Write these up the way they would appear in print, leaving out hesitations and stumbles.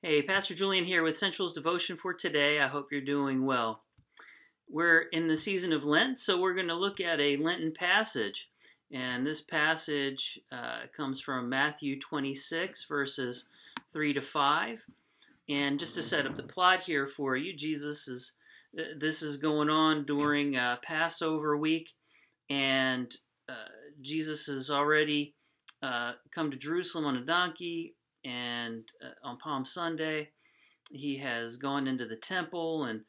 Hey, Pastor Julian here with Central's Devotion for today. I hope you're doing well. We're in the season of Lent, so we're going to look at a Lenten passage. And this passage comes from Matthew 26, verses 3 to 5. And just to set up the plot here for you, this is going on during Passover week, and Jesus has already come to Jerusalem on a donkey. And on Palm Sunday, he has gone into the temple and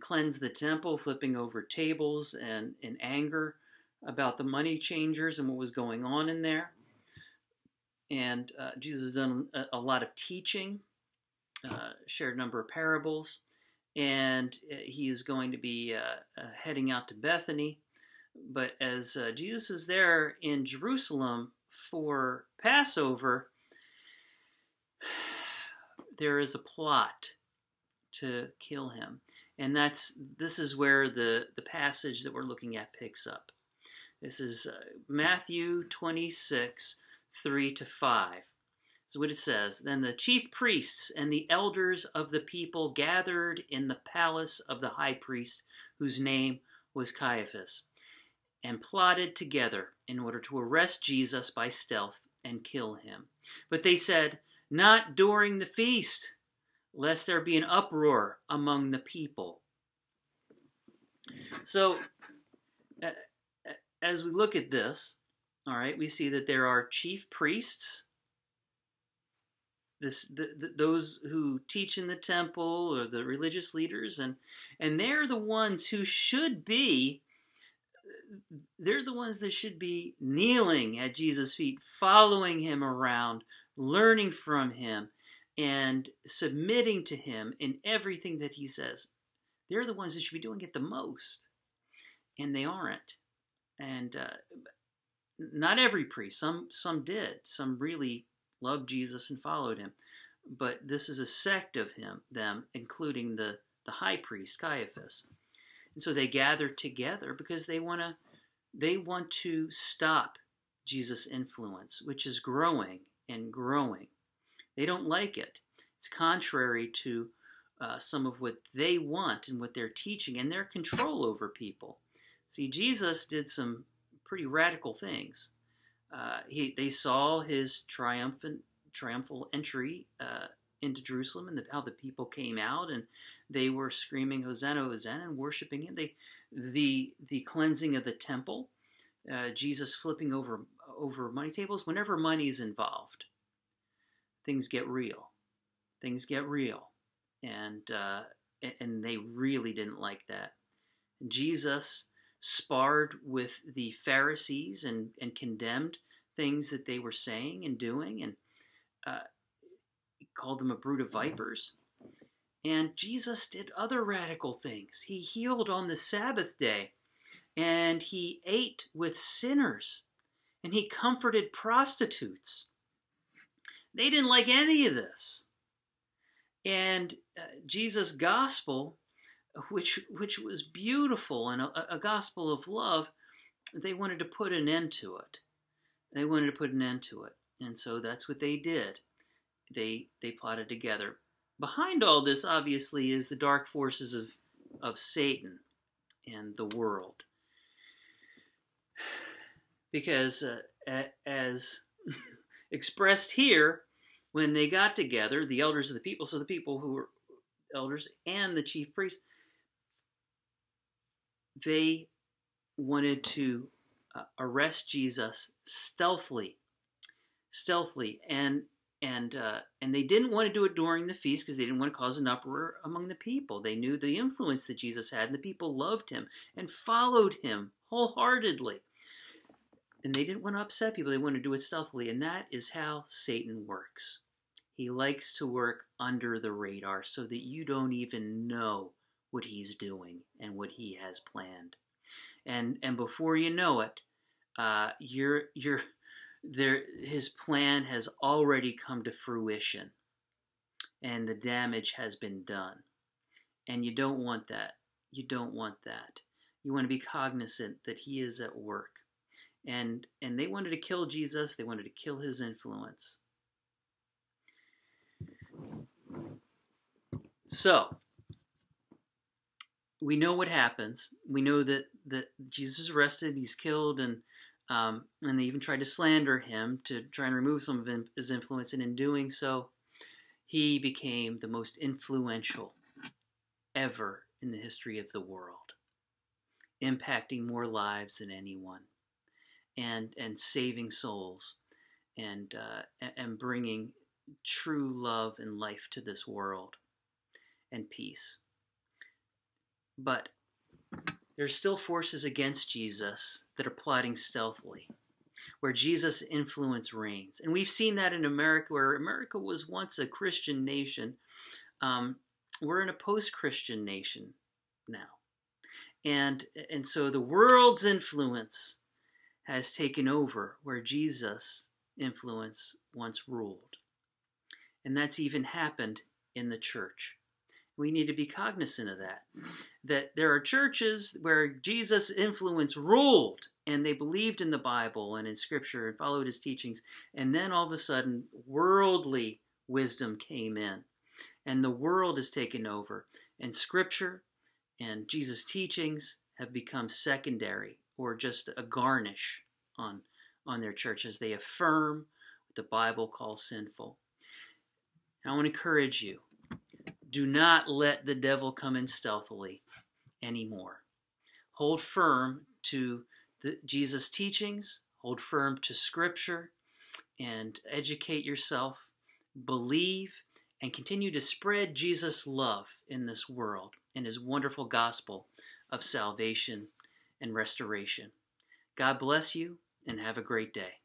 cleansed the temple, flipping over tables and in anger about the money changers and what was going on in there. And Jesus has done a lot of teaching, shared a number of parables, and he is going to be heading out to Bethany. But as Jesus is there in Jerusalem for Passover, there is a plot to kill him. And this is where the passage that we're looking at picks up. This is Matthew 26, 3 to 5. This is what it says. Then the chief priests and the elders of the people gathered in the palace of the high priest, whose name was Caiaphas, and plotted together in order to arrest Jesus by stealth and kill him. But they said, "Not during the feast, lest there be an uproar among the people." So, as we look at this, all right, we see that there are chief priests, those who teach in the temple, or the religious leaders, and they're the ones who should be, they're the ones that should be kneeling at Jesus' feet, following him around, learning from him, and submitting to him in everything that he says. They're the ones that should be doing it the most, and they aren't. And not every priest. Some did. Some really loved Jesus and followed him. But this is a sect of them, including the high priest Caiaphas. And so they gather together because they want to stop Jesus' influence, which is growing and growing. They don't like it. It's contrary to some of what they want and what they're teaching and their control over people. See, Jesus did some pretty radical things. They saw his triumphal entry into Jerusalem, and how the people came out and they were screaming Hosanna, Hosanna, and worshiping him. The cleansing of the temple, Jesus flipping over money tables. Whenever money is involved, things get real. Things get real. And they really didn't like that. Jesus sparred with the Pharisees and condemned things that they were saying and doing, and he called them a brood of vipers. And Jesus did other radical things. He healed on the Sabbath day, and he ate with sinners, and he comforted prostitutes. They didn't like any of this. And Jesus' gospel, which was beautiful and a gospel of love, they wanted to put an end to it. They wanted to put an end to it. And so that's what they did. They plotted together. Behind all this, obviously, is the dark forces of Satan and the world. Because as expressed here, when they got together, the elders of the people, so the people who were elders and the chief priests, they wanted to arrest Jesus stealthily, and they didn't want to do it during the feast because they didn't want to cause an uproar among the people. They knew the influence that Jesus had, and the people loved him and followed him wholeheartedly. And they didn't want to upset people. They wanted to do it stealthily, and that is how Satan works. He likes to work under the radar so that you don't even know what he's doing and what he has planned. And before you know it, his plan has already come to fruition, and the damage has been done. And you don't want that. You don't want that. You want to be cognizant that he is at work. And they wanted to kill Jesus. They wanted to kill his influence. So, we know what happens. We know that Jesus is arrested, he's killed, and they even tried to slander him to try and remove some of his influence. And in doing so, he became the most influential ever in the history of the world, impacting more lives than anyone, and saving souls, and bringing true love and life to this world, and peace. But there's still forces against Jesus that are plotting stealthily, where Jesus' influence reigns. And we've seen that in America, where America was once a Christian nation. We're in a post-Christian nation now. And so the world's influence has taken over where Jesus' influence once ruled. And that's even happened in the church. We need to be cognizant of that there are churches where Jesus' influence ruled, and they believed in the Bible and in Scripture and followed his teachings, and then all of a sudden worldly wisdom came in, and the world has taken over, and Scripture and Jesus' teachings have become secondary or just a garnish on their churches. They affirm what the Bible calls sinful. And I want to encourage you, do not let the devil come in stealthily anymore. Hold firm to Jesus' teachings, hold firm to Scripture, and educate yourself, believe, and continue to spread Jesus' love in this world, in his wonderful gospel of salvation and restoration. God bless you, and have a great day.